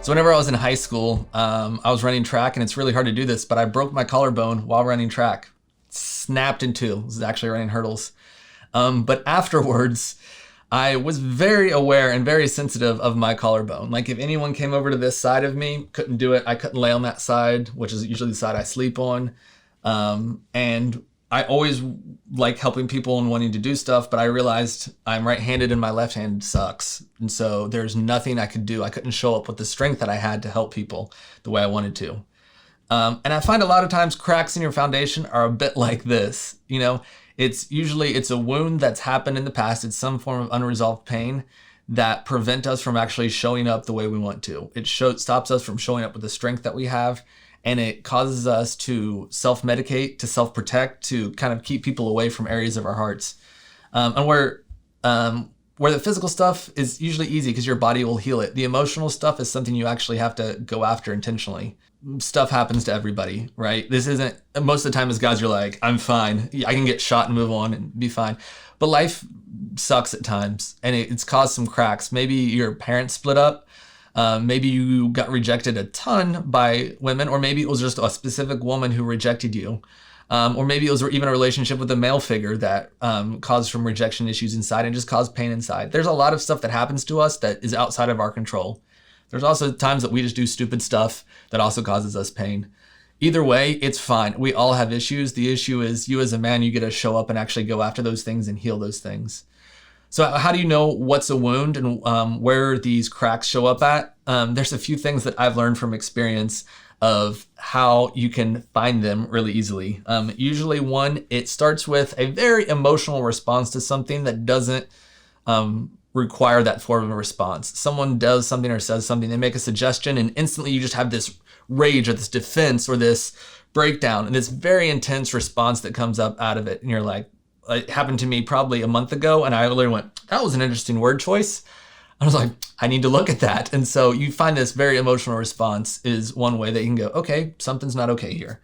So whenever I was in high school, I was running track, and it's really hard to do this, but I broke my collarbone while running track. Snapped in two. This is actually running hurdles. But afterwards, I was very aware and very sensitive of my collarbone. Like if anyone came over to this side of me, couldn't do it. I couldn't lay on that side, which is usually the side I sleep on. And I always like helping people and wanting to do stuff, but I realized I'm right-handed and my left hand sucks. And so there's nothing I could do. I couldn't show up with the strength that I had to help people the way I wanted to. And I find a lot of times cracks in your foundation are a bit like this. You know, it's a wound that's happened in the past. It's some form of unresolved pain that prevent us from actually showing up the way we want to. It stops us from showing up with the strength that we have. And it causes us to self-medicate, to self-protect, to kind of keep people away from areas of our hearts. And where the physical stuff is usually easy because your body will heal it. The emotional stuff is something you actually have to go after intentionally. Stuff happens to everybody, right? This isn't, most of the time as guys, you're like, I'm fine. I can get shot and move on and be fine. But life sucks at times, and it's caused some cracks. Maybe your parents split up. Maybe you got rejected a ton by women, or maybe it was just a specific woman who rejected you. Or maybe it was even a relationship with a male figure that caused some rejection issues inside and just caused pain inside. There's a lot of stuff that happens to us that is outside of our control. There's also times that we just do stupid stuff that also causes us pain. Either way, it's fine. We all have issues. The issue is you as a man, you get to show up and actually go after those things and heal those things. So how do you know what's a wound and where these cracks show up at? There's a few things that I've learned from experience of how you can find them really easily. Usually it starts with a very emotional response to something that doesn't require that form of a response. Someone does something or says something, they make a suggestion, and instantly you just have this rage or this defense or this breakdown and this very intense response that comes up out of it. And you're like, it happened to me probably a month ago, and I literally went, that was an interesting word choice. I was like, I need to look at that. And so you find this very emotional response is one way that you can go, okay, something's not okay here.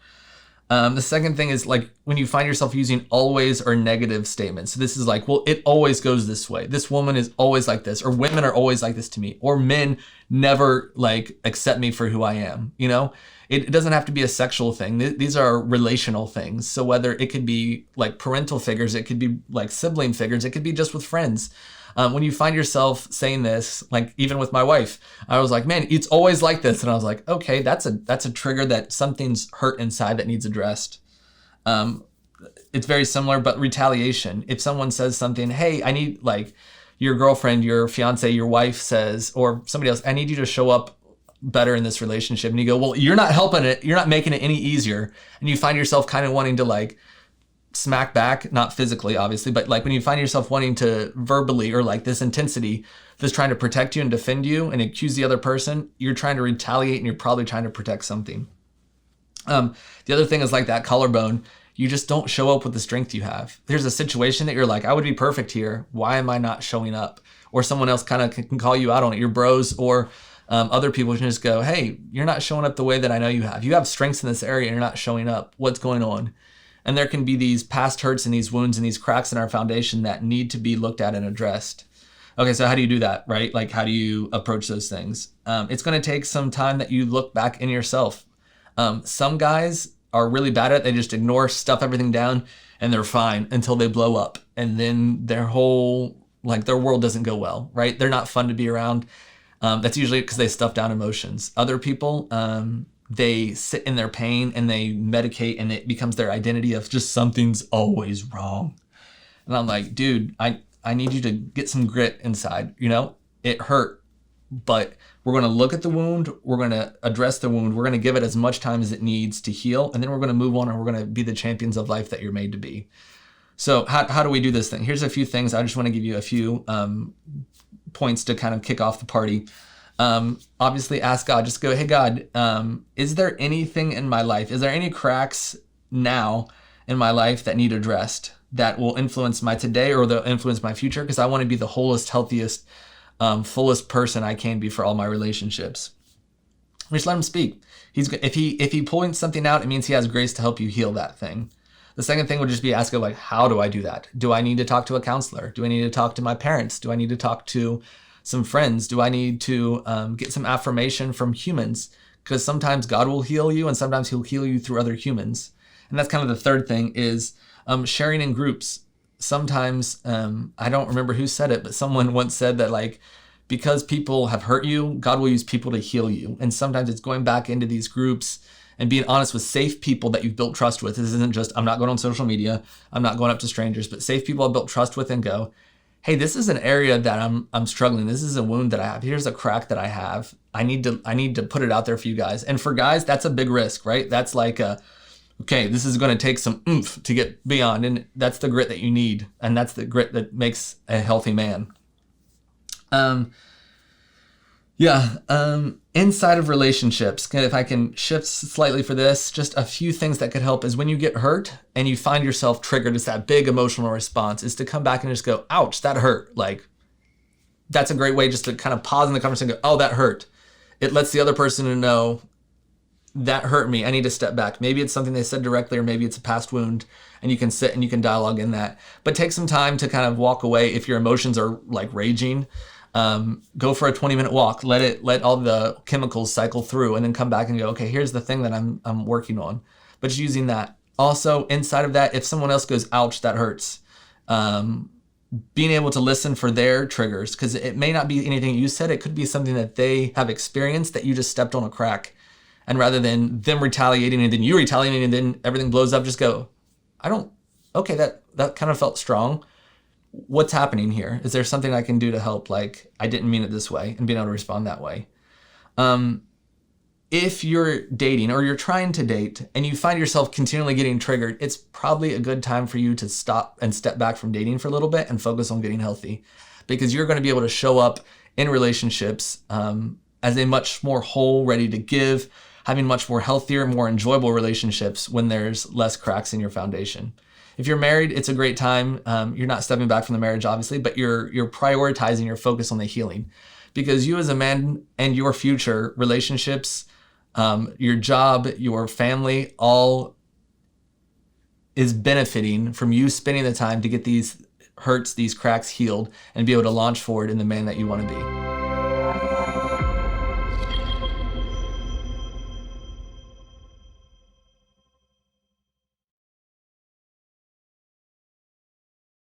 The second thing is like when you find yourself using always or negative statements. So this is like, well, it always goes this way. This woman is always like this, or women are always like this to me, or men never like accept me for who I am. You know, it doesn't have to be a sexual thing. These are relational things. So whether it could be like parental figures, it could be like sibling figures, it could be just with friends. When you find yourself saying this, like even with my wife, I was like, man, it's always like this. And I was like, okay, that's a trigger that something's hurt inside that needs addressed. It's very similar, but retaliation. If someone says something, hey, I need, like your girlfriend, your fiance, your wife says, or somebody else, I need you to show up better in this relationship. And you go, well, you're not helping it. You're not making it any easier. And you find yourself kind of wanting to like smack back, not physically, obviously, but like when you find yourself wanting to verbally or like this intensity that's trying to protect you and defend you and accuse the other person, you're trying to retaliate and you're probably trying to protect something. The other thing is like that collarbone, you just don't show up with the strength you have. There's a situation that you're like, I would be perfect here. Why am I not showing up? Or someone else kind of can call you out on it, your bros or other people can just go, hey, you're not showing up the way that I know you have. You have strengths in this area and you're not showing up. What's going on? And there can be these past hurts and these wounds and these cracks in our foundation that need to be looked at and addressed. Okay, so how do you do that, right? Like, how do you approach those things? It's going to take some time that you look back in yourself. Some guys are really bad at it. They just ignore, stuff everything down, and they're fine until they blow up. And then their world doesn't go well, right? They're not fun to be around. That's usually because they stuff down emotions. Other people, they sit in their pain and they medicate, and it becomes their identity of just something's always wrong. And I'm like, dude, I need you to get some grit inside. You know, it hurt, but we're going to look at the wound. We're going to address the wound. We're going to give it as much time as it needs to heal. And then we're going to move on, and we're going to be the champions of life that you're made to be. So how do we do this thing? Here's a few things. I just want to give you a few points to kind of kick off the party. Obviously ask God, just go, hey God, is there anything in my life? Is there any cracks now in my life that need addressed that will influence my today or they'll influence my future? Because I want to be the wholest, healthiest, fullest person I can be for all my relationships. Just let him speak. If he points something out, it means he has grace to help you heal that thing. The second thing would just be asking, like, how do I do that? Do I need to talk to a counselor? Do I need to talk to my parents? Do I need to talk to some friends? Do I need to get some affirmation from humans? Because sometimes God will heal you and sometimes he'll heal you through other humans. And that's kind of the third thing is sharing in groups. Sometimes, I don't remember who said it, but someone once said that like, because people have hurt you, God will use people to heal you. And sometimes it's going back into these groups and being honest with safe people that you've built trust with. This isn't just, I'm not going on social media, I'm not going up to strangers, but safe people I've built trust with and go, hey, this is an area that I'm struggling. This is a wound that I have. Here's a crack that I have. I need to put it out there for you guys. And for guys, that's a big risk, right? That's like okay, this is going to take some oomph to get beyond. And that's the grit that you need. And that's the grit that makes a healthy man. Inside of relationships, if I can shift slightly for this, just a few things that could help is when you get hurt and you find yourself triggered, it's that big emotional response, is to come back and just go, ouch, that hurt. Like, that's a great way just to kind of pause in the conversation and go, oh, that hurt. It lets the other person know that hurt me. I need to step back. Maybe it's something they said directly, or maybe it's a past wound, and you can sit and you can dialogue in that. But take some time to kind of walk away if your emotions are like raging. Go for a 20-minute walk. Let all the chemicals cycle through, and then come back and go, okay, here's the thing that I'm working on. But just using that. Also, inside of that, if someone else goes, ouch, that hurts. Being able to listen for their triggers, because it may not be anything you said. It could be something that they have experienced that you just stepped on a crack. And rather than them retaliating and then you retaliating and then everything blows up, just go, okay, that kind of felt strong. What's happening here? Is there something I can do to help? Like, I didn't mean it this way, and being able to respond that way. If you're dating or you're trying to date and you find yourself continually getting triggered, it's probably a good time for you to stop and step back from dating for a little bit and focus on getting healthy, because you're going to be able to show up in relationships as a much more whole, ready to give, having much more healthier, more enjoyable relationships when there's less cracks in your foundation. If you're married, it's a great time. You're not stepping back from the marriage, obviously, but you're prioritizing your focus on the healing, because you as a man and your future relationships, your job, your family, all is benefiting from you spending the time to get these hurts, these cracks healed, and be able to launch forward in the man that you want to be.